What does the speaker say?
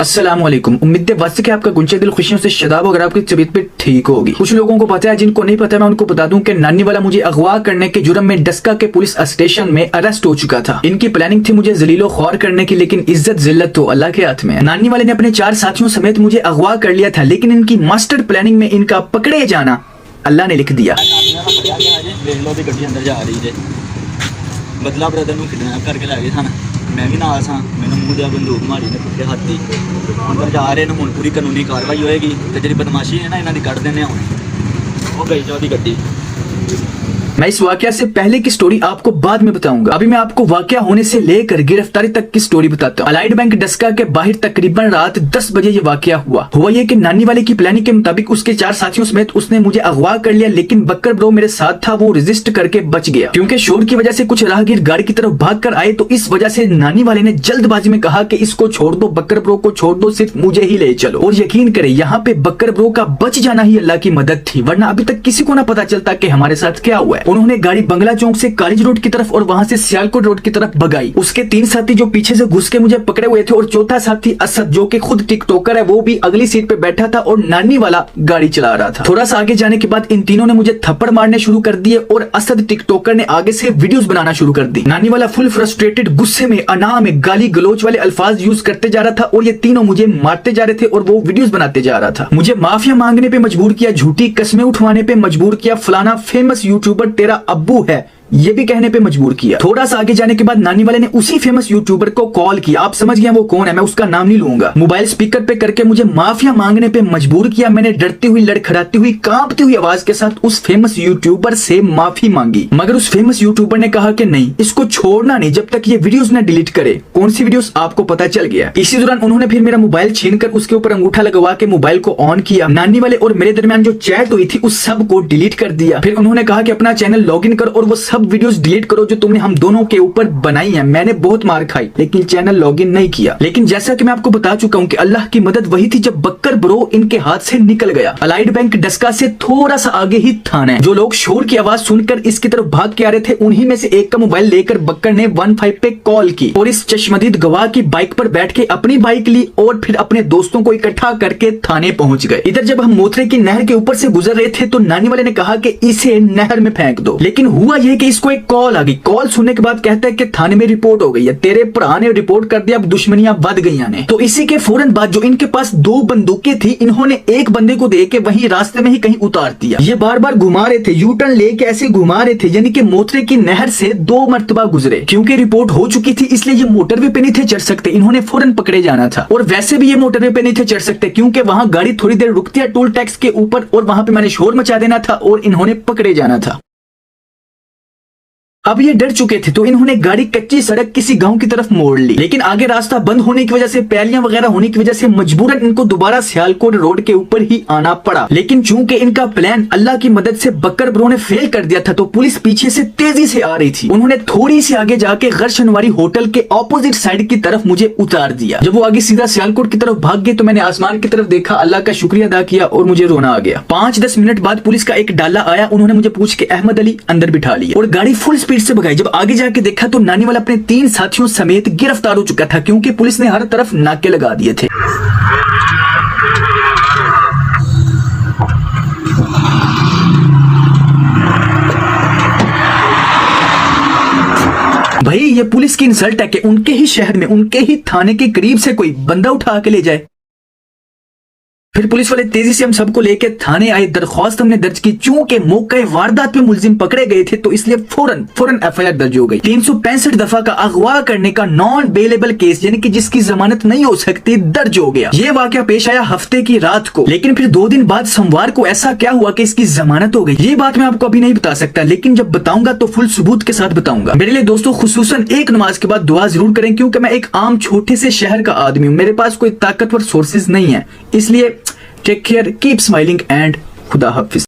अस्सलामुअलैकुम। उम्मीद है वक्त के आपका गुंचे दिल खुशियों से शदाब अगर आपकी तबीयत पे ठीक होगी। कुछ लोगों को पता है, जिनको नहीं पता मैं उनको बता दूं कि नानी वाला मुझे अगवा करने के जुर्म में डस्का के पुलिस स्टेशन में अरेस्ट हो चुका था। इनकी प्लानिंग थी मुझे जलीलो ख्वार करने की, लेकिन इज्जत जिल्लत तो अल्लाह के हाथ में है। नानी वाले ने अपने 4 साथियों समेत मुझे अगवा कर लिया था, लेकिन इनकी मास्टर प्लानिंग में इनका पकड़े जाना अल्लाह ने लिख दिया। बदला ब्रदर ਨੂੰ ਕਿਡਨੈਪ ਕਰਕੇ ਲੈ ਗਏ ਸਨ। ਮੈਂ ਵੀ ਨਾਲ ਸਾਂ। ਮੈਨੂੰ ਮੂੰਹ ਦੇ ਬੰਦੂਕ ਮਾਰੀ ਨੇ ਪੁੱਠੇ ਹੱਥੀ। ਅੰਦਰ ਜਾ ਰਹੇ ਨੇ, ਹੁਣ ਪੂਰੀ ਕਾਨੂੰਨੀ ਕਾਰਵਾਈ ਹੋਏਗੀ ਤੇ ਜਿਹੜੀ ਬਦਮਾਸ਼ੀ ਹੈ ਨਾ ਇਹਨਾਂ ਦੀ ਕੱਢ ਦਿੰਦੇ ਹੁਣ। ਉਹ ਗਈ ਉਹਦੀ ਗੱਡੀ। मैं इस वाकया से पहले की स्टोरी आपको बाद में बताऊंगा। अभी मैं आपको वाकया होने से लेकर गिरफ्तारी तक की स्टोरी बताता हूँ। अलाइड बैंक डस्का के बाहर तकरीबन रात 10 बजे ये वाकया हुआ ये कि नानी वाले की प्लानिंग के मुताबिक उसके 4 साथियों समेत उसने मुझे अगवा कर लिया, लेकिन बक्कर ब्रो मेरे साथ था, वो रेजिस्ट करके बच गया। क्योंकि शोर की वजह से कुछ राहगीर गाड़ी की तरफ भाग कर आए, तो इस वजह से नानी वाले ने जल्दबाजी में कहा कि इसको छोड़ दो, बक्कर ब्रो को छोड़ दो, सिर्फ मुझे ही ले चलो। और यकीन करें, यहाँ पे बक्कर ब्रो का बच जाना ही अल्लाह की मदद थी, वरना अभी तक किसी को ना पता चलता कि हमारे साथ क्या हुआ है। उन्होंने गाड़ी बंगला चौक से कॉलेज रोड की तरफ और वहां से सियालकोट रोड की तरफ भगाई। उसके 3 साथी जो पीछे से घुस के मुझे पकड़े हुए थे, और चौथा साथी असद जो कि खुद टिकटॉकर है, वो भी अगली सीट पे बैठा था और नानी वाला गाड़ी चला रहा था। थोड़ा सा आगे जाने के बाद इन तीनों ने मुझे थप्पड़ मारने शुरू कर दिए और असद टिकटॉकर ने आगे से वीडियोस बनाना शुरू कर दी। नानी वाला फुल फ्रस्ट्रेटेड, गुस्से में, अना में, गाली गलोच वाले अल्फाज यूज करते जा रहा था और ये तीनों मुझे मारते जा रहे थे और वो वीडियोस बनाते जा रहा था। मुझे माफिया मांगने पे मजबूर किया, झूठी कस्में उठवाने पे मजबूर किया, फलाना फेमस यूट्यूबर तेरा अब्बू है ये भी कहने पे मजबूर किया। थोड़ा सा आगे जाने के बाद नानी वाले ने उसी फेमस यूट्यूबर को कॉल किया। आप समझ गए वो कौन है, मैं उसका नाम नहीं लूंगा। मोबाइल स्पीकर पे करके मुझे माफिया मांगने पे मजबूर किया। मैंने डरती हुई, लड़खड़ाती हुई, कांपती हुई आवाज के साथ उस फेमस यूट्यूबर से माफी मांगी, मगर उस फेमस यूट्यूबर ने कहा कि नहीं, इसको छोड़ना नहीं जब तक ये वीडियोस न डिलीट करे। कौन सी वीडियोस आपको पता चल गया। इसी दौरान उन्होंने फिर मेरा मोबाइल छीनकर उसके ऊपर अंगूठा लगवा के मोबाइल को ऑन किया। नानी वाले और मेरे दरमियान जो चैट हुई थी उस सब को डिलीट कर दिया। फिर उन्होंने कहा कि अपना चैनल लॉग इन कर और वो सब वीडियोस डिलीट करो जो तुमने हम दोनों के ऊपर बनाई है। मैंने बहुत मार खाई, लेकिन चैनल लॉगिन नहीं किया। लेकिन जैसा कि मैं आपको बता चुका हूं कि अल्लाह की मदद वही थी जब बक्कर ब्रो इनके हाथ से निकल गया। अलाइड बैंक डस्का से थोड़ा सा आगे ही थाना है। जो लोग शोर की आवाज सुनकर इसकी तरफ भाग के आ रहे थे, उन्हीं में से एक का मोबाइल लेकर बक्कर ने 15 पे कॉल की और इस चश्मदीद गवाह की बाइक पर बैठ के अपनी बाइक ली और फिर अपने दोस्तों को इकट्ठा करके थाने पहुंच गए। इधर जब हम मोथरे की नहर के ऊपर से गुजर रहे थे, तो नानी वाले ने कहा कि इसे नहर में फेंक दो, लेकिन हुआ यह कि इसको एक कॉल आ गई। कॉल सुनने के बाद कहता है कि थाने में रिपोर्ट हो गई है, तेरे भरा ने रिपोर्ट कर दिया, अब दुश्मनियां बढ़ गई ने। तो इसी के फौरन बाद जो इनके पास 2 बंदूकें थी, इन्होंने एक बंदे को दे के वहीं रास्ते में ही कहीं उतार दिया। ये बार बार घुमा रहे थे, यू टर्न लेके ऐसे घुमा रहे थे, यानी कि मोतरे की नहर से 2 मरतबा गुजरे। क्योंकि रिपोर्ट हो चुकी थी, इसलिए ये मोटरवे पे नहीं थे चढ़ सकते, इन्होंने फौरन पकड़े जाना था। और वैसे भी ये मोटरवे पे नहीं थे चढ़ सकते, क्योंकि वहां गाड़ी थोड़ी देर रुकती है टोल टैक्स के ऊपर, और वहां पे मैंने शोर मचा देना था और इन्होंने पकड़े जाना था। अब ये डर चुके थे, तो इन्होंने गाड़ी कच्ची सड़क किसी गांव की तरफ मोड़ ली, लेकिन आगे रास्ता बंद होने की वजह से, पैलियां वगैरह होने की वजह से मजबूरन इनको दोबारा सियालकोट रोड के ऊपर ही आना पड़ा। लेकिन चूंकि इनका प्लान अल्लाह की मदद से बक्कर ब्रो ने फेल कर दिया था, तो पुलिस पीछे से तेजी से आ रही थी। उन्होंने थोड़ी सी आगे जाके गर्शनवारी होटल के ऑपोजिट साइड की तरफ मुझे उतार दिया। जब वो आगे सीधा सियालकोट की तरफ भाग गए, तो मैंने आसमान की तरफ देखा, अल्लाह का शुक्रिया अदा किया और मुझे रोना आ गया। 5-10 मिनट बाद पुलिस का एक डाला आया, उन्होंने मुझे पूछ के अहमद अली अंदर बिठा लिया और गाड़ी फुल स्पीड से भगाई। जब आगे जाके देखा तो नानी वाला अपने 3 साथियों समेत गिरफ्तार हो चुका था, क्योंकि पुलिस ने हर तरफ नाके लगा दिए थे। भाई ये पुलिस की इंसल्ट है कि उनके ही शहर में, उनके ही थाने के करीब से कोई बंदा उठा के ले जाए। फिर पुलिस वाले तेजी से हम सबको लेके थाने आए। दरख्वास्त हमने दर्ज की, चूंकि मौके वारदात पे मुलजिम पकड़े गए थे, तो इसलिए फौरन एफआईआर दर्ज हो गई। 365 दफा का अगवा करने का नॉन बेलेबल केस, यानी कि जिसकी जमानत नहीं हो सकती, दर्ज हो गया। ये वाकया पेश आया हफ्ते की रात को, लेकिन फिर 2 दिन बाद सोमवार को ऐसा क्या हुआ कि इसकी जमानत हो गई। ये बात मैं आपको अभी नहीं बता सकता, लेकिन जब बताऊंगा तो फुल सबूत के साथ बताऊंगा। मेरे लिए दोस्तों खुसूसन एक नमाज के बाद दुआ जरूर करें, क्योंकि मैं एक आम छोटे से शहर का आदमी हूँ, मेरे पास कोई ताकतवर सोर्सेज नहीं है। इसलिए take care, keep smiling and खुदा हाफिज।